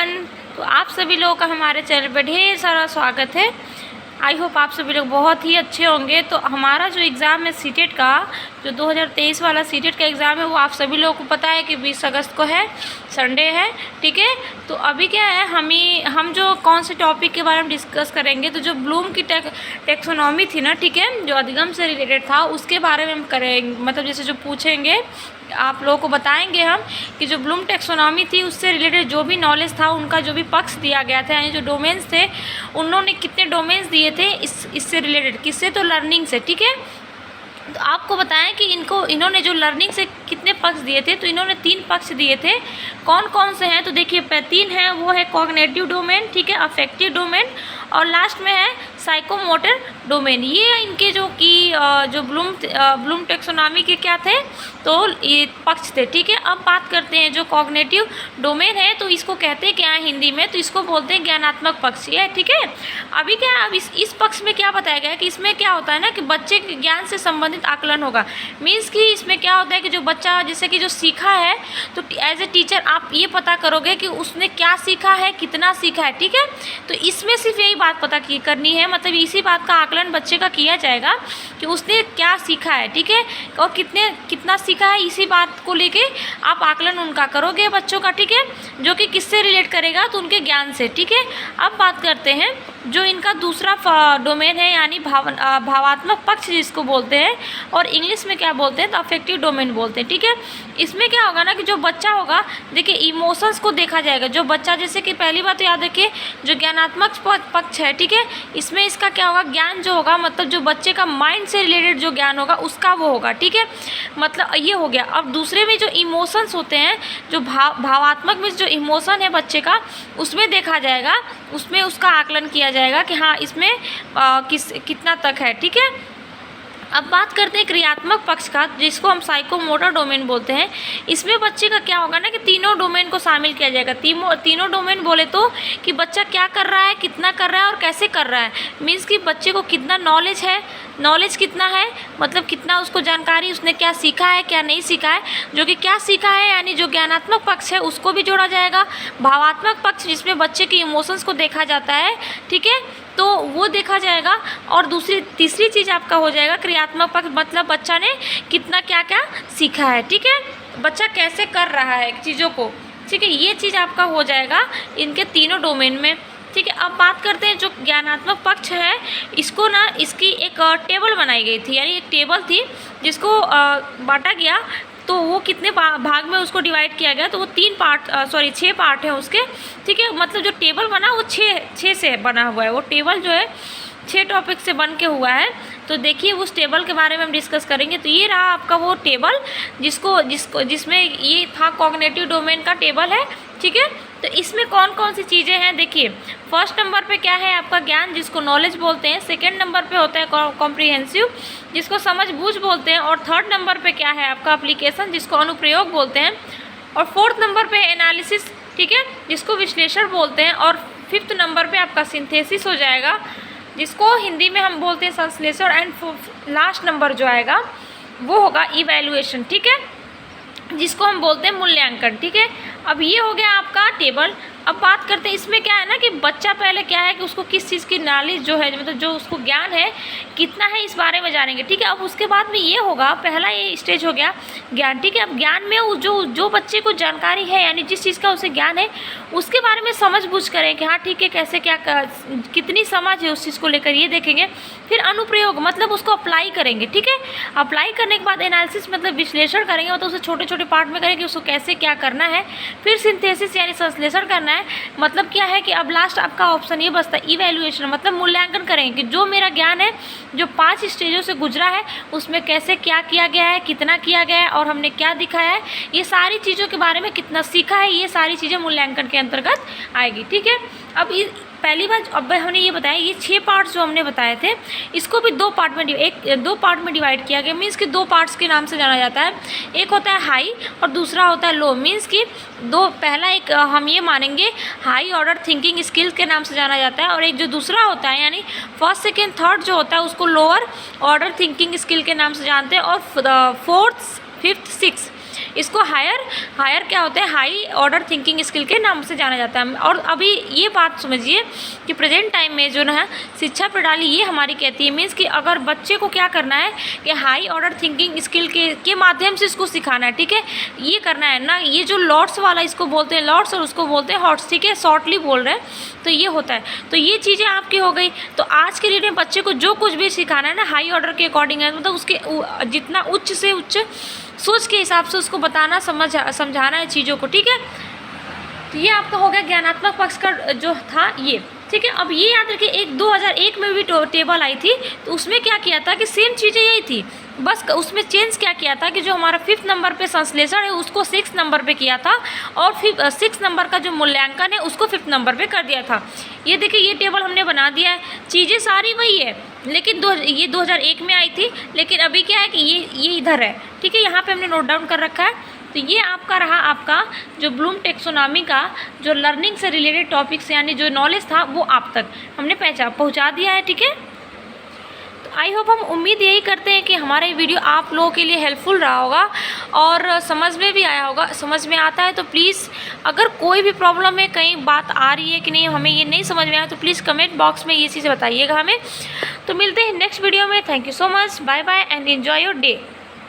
Everyone. तो आप सभी लोगों का हमारे चैनल पर ढेर सारा स्वागत है। आई होप आप सभी लोग बहुत ही अच्छे होंगे। तो हमारा जो एग्ज़ाम है सीटेट का, जो 2023 वाला सीटेट का एग्ज़ाम है, वो आप सभी लोगों को पता है कि 20 अगस्त को है, संडे है, ठीक है। तो अभी क्या है, हम जो कौन से टॉपिक के बारे में डिस्कस करेंगे, तो जो ब्लूम की टेक्सोनॉमी थी ना, ठीक है, जो अधिगम से रिलेटेड था, उसके बारे में हम करेंगे। मतलब जैसे जो पूछेंगे आप लोगों को बताएंगे हम कि जो ब्लूम टेक्सोनॉमी थी उससे रिलेटेड जो भी नॉलेज था, उनका जो भी पक्ष दिया गया था, यानी जो डोमेन्स थे, उन्होंने कितने डोमेन्स दिए थे इससे रिलेटेड, किससे, तो लर्निंग से, ठीक है। तो आपको बताएं कि इन्होंने जो लर्निंग से कितने पक्ष दिए थे, तो इन्होंने 3 पक्ष दिए थे। कौन कौन से हैं, तो देखिए 3 हैं, वो है कॉग्निटिव डोमेन, ठीक है, अफेक्टिव डोमेन, और लास्ट में है साइकोमोटर डोमेन। ये इनके जो ब्लूम टेक्सोनॉमी के क्या थे, तो ये पक्ष थे, ठीक है। अब बात करते हैं जो कॉग्निटिव डोमेन है, तो इसको कहते हैं क्या है हिंदी में, तो इसको बोलते हैं ज्ञानात्मक पक्ष, ये ठीक है। अभी क्या है, अब इस पक्ष में क्या बताया गया है कि इसमें क्या होता है ना, कि बच्चे के ज्ञान से संबंधित आकलन होगा। मीन्स कि इसमें क्या होता है कि जो बच्चा जैसे कि जो सीखा है, तो एज ए टीचर आप ये पता करोगे कि उसने क्या सीखा है, कितना सीखा है, ठीक है। तो इसमें सिर्फ यही बात पता करनी है, मतलब इसी बात का आकलन बच्चे का किया जाएगा कि उसने क्या सीखा है, ठीक है, और कितना सीखा है, इसी बात को लेके आप आकलन उनका करोगे बच्चों का, ठीक है, जो कि किससे रिलेट करेगा, तो उनके ज्ञान से, ठीक है। अब बात करते हैं जो इनका दूसरा डोमेन है, यानी भावात्मक पक्ष जिसको बोलते हैं, और इंग्लिश में क्या बोलते हैं, तो अफेक्टिव डोमेन बोलते हैं, ठीक है। इसमें क्या होगा ना कि जो बच्चा होगा, देखिए इमोशंस को देखा जाएगा। जो बच्चा, जैसे कि पहली बात तो याद रखिए, जो ज्ञानात्मक पक्ष है, ठीक है, इसमें इसका क्या होगा, ज्ञान जो होगा, मतलब जो बच्चे का माइंड से रिलेटेड जो ज्ञान होगा उसका वो होगा, ठीक है, मतलब ये हो गया। अब दूसरे में जो इमोशंस होते हैं, जो भावात्मक में जो इमोशन है बच्चे का, उसमें देखा जाएगा, उसमें उसका आकलन किया जाएगा कि हाँ इसमें कितना तक है, ठीक है। अब बात करते हैं क्रियात्मक पक्ष का, जिसको हम साइकोमोटर डोमेन बोलते हैं। इसमें बच्चे का क्या होगा ना कि तीनों डोमेन को शामिल किया जाएगा। तीनों डोमेन बोले तो कि बच्चा क्या कर रहा है, कितना कर रहा है और कैसे कर रहा है। मीन्स कि बच्चे को कितना नॉलेज है, नॉलेज कितना है, मतलब कितना उसको जानकारी, उसने क्या सीखा है, क्या नहीं सीखा है। जो कि क्या सीखा है, यानी जो ज्ञानात्मक पक्ष है उसको भी जोड़ा जाएगा। भावात्मक पक्ष जिसमें बच्चे के इमोशंस को देखा जाता है, ठीक है, तो वो देखा जाएगा। और तीसरी चीज़ आपका हो जाएगा क्रियात्मक पक्ष, मतलब बच्चा ने कितना क्या क्या सीखा है, ठीक है, बच्चा कैसे कर रहा है चीज़ों को, ठीक है, ये चीज़ आपका हो जाएगा इनके तीनों डोमेन में, ठीक है। अब बात करते हैं जो ज्ञानात्मक पक्ष है, इसको ना इसकी एक टेबल बनाई गई थी, यानी एक टेबल थी जिसको बांटा गया। तो वो कितने भाग में उसको डिवाइड किया गया, तो वो 6 पार्ट हैं उसके, ठीक है। मतलब जो टेबल बना वो 6 से बना हुआ है। वो टेबल जो है 6 टॉपिक से बन के हुआ है। तो देखिए उस टेबल के बारे में हम डिस्कस करेंगे। तो ये रहा आपका वो टेबल जिसमें ये था कॉग्निटिव डोमेन का टेबल है, ठीक है। तो इसमें कौन कौन सी चीज़ें हैं, देखिए फर्स्ट नंबर पे क्या है आपका ज्ञान, जिसको नॉलेज बोलते हैं। सेकंड नंबर पे होता है कॉम्प्रिहेंसिव, जिसको समझ बूझ बोलते हैं। और थर्ड नंबर पे क्या है आपका एप्लीकेशन, जिसको अनुप्रयोग बोलते हैं। और फोर्थ नंबर पे एनालिसिस, ठीक है, जिसको विश्लेषण बोलते हैं। और फिफ्थ नंबर पे आपका सिंथेसिस हो जाएगा, जिसको हिंदी में हम बोलते हैं संश्लेषण। एंड लास्ट नंबर जो आएगा वो होगा इवैल्यूएशन, ठीक है, जिसको हम बोलते हैं मूल्यांकन, ठीक है। अब ये हो गया आपका टेबल। अब बात करते हैं इसमें क्या है ना कि बच्चा पहले क्या है कि उसको किस चीज़ की नॉलेज जो है, मतलब जो उसको ज्ञान है कितना है, इस बारे में जानेंगे, ठीक है। अब उसके बाद में ये होगा, पहला ये स्टेज हो गया ज्ञान, ठीक है। अब ज्ञान में जो बच्चे को जानकारी है, यानी जिस चीज़ का उसे ज्ञान है, उसके बारे में समझ बूझ करें कि हाँ ठीक है, कैसे क्या कितनी समझ है उस चीज़ को लेकर, ये देखेंगे। फिर अनुप्रयोग, मतलब उसको अप्लाई करेंगे, ठीक है। अप्लाई करने के बाद एनालिसिस, मतलब विश्लेषण करेंगे, मतलब उसे छोटे छोटे पार्ट में करेंगे, उसको कैसे क्या करना है। फिर सिंथेसिस यानी संश्लेषण करना है। मतलब क्या है कि अब लास्ट आपका ऑप्शन ये बचता है इवैल्यूएशन, मतलब मूल्यांकन करेंगे कि जो मेरा ज्ञान है, जो 5 स्टेजों से गुजरा है, उसमें कैसे क्या किया गया है, कितना किया गया है, और हमने क्या दिखाया है, ये सारी चीज़ों के बारे में कितना सीखा है, ये सारी चीज़ें मूल्यांकन के अंतर्गत आएगी, ठीक है। अब पहली बार अब हमने ये बताया, ये 6 पार्ट्स जो हमने बताए थे, इसको भी 2 पार्ट में डिवाइड किया गया। मीन्स कि 2 पार्ट्स के नाम से जाना जाता है। एक होता है हाई और दूसरा होता है लो। मीन्स कि पहला एक हम ये मानेंगे हाई ऑर्डर थिंकिंग स्किल्स के नाम से जाना जाता है, और एक जो दूसरा होता है यानी फर्स्ट सेकेंड थर्ड जो होता है उसको लोअर ऑर्डर थिंकिंग स्किल के नाम से जानते हैं। और 4th 5th 6th इसको हायर क्या होता है, हाई ऑर्डर थिंकिंग स्किल के नाम से जाना जाता है। और अभी ये बात समझिए कि प्रेजेंट टाइम में जो है शिक्षा प्रणाली ये हमारी कहती है, मीन्स कि अगर बच्चे को क्या करना है कि हाई ऑर्डर थिंकिंग स्किल के माध्यम से इसको सिखाना है, ठीक है, ये करना है ना। ये जो लॉट्स वाला इसको बोलते हैं लॉट्स और उसको बोलते हैं हॉट्स, ठीक है, शॉर्टली बोल रहे हैं, तो ये होता है। तो ये चीज़ें आपकी हो गई। तो आज के डेट में बच्चे को जो कुछ भी सिखाना है ना हाई ऑर्डर के अकॉर्डिंग है, मतलब उसके जितना उच्च से उच्च सोच के हिसाब से उसको बताना समझाना है चीज़ों को, ठीक है। तो ये आपका हो गया ज्ञानात्मक पक्ष का जो था ये, ठीक है। अब ये याद रखिए एक 2001 में भी टेबल आई थी, तो उसमें क्या किया था कि सेम चीज़ें यही थी, बस उसमें चेंज क्या किया था कि जो हमारा 5th नंबर पे संश्लेषण है उसको 6th नंबर पे किया था, और फिर 6th नंबर का जो मूल्यांकन है उसको 5th नंबर पे कर दिया था। ये देखिए ये टेबल हमने बना दिया है, चीज़ें सारी वही है, लेकिन ये 2001 में आई थी, लेकिन अभी क्या है कि ये इधर है, ठीक है, यहाँ पर हमने नोट डाउन कर रखा है। तो ये आपका रहा आपका जो ब्लूम टेक्सोनॉमी का जो लर्निंग से रिलेटेड टॉपिक्स यानी जो नॉलेज था वो आप तक हमने पहुंचा दिया है, ठीक है। तो आई होप, हम उम्मीद यही करते हैं कि हमारा ये वीडियो आप लोगों के लिए हेल्पफुल रहा होगा और समझ में भी आया होगा। समझ में आता है तो प्लीज़, अगर कोई भी प्रॉब्लम है, कहीं बात आ रही है कि नहीं हमें ये नहीं समझ में आया, तो प्लीज़ कमेंट बॉक्स में ये चीज़ बताइएगा हमें। तो मिलते हैं नेक्स्ट वीडियो में। Thank you so much, bye bye and enjoy your day.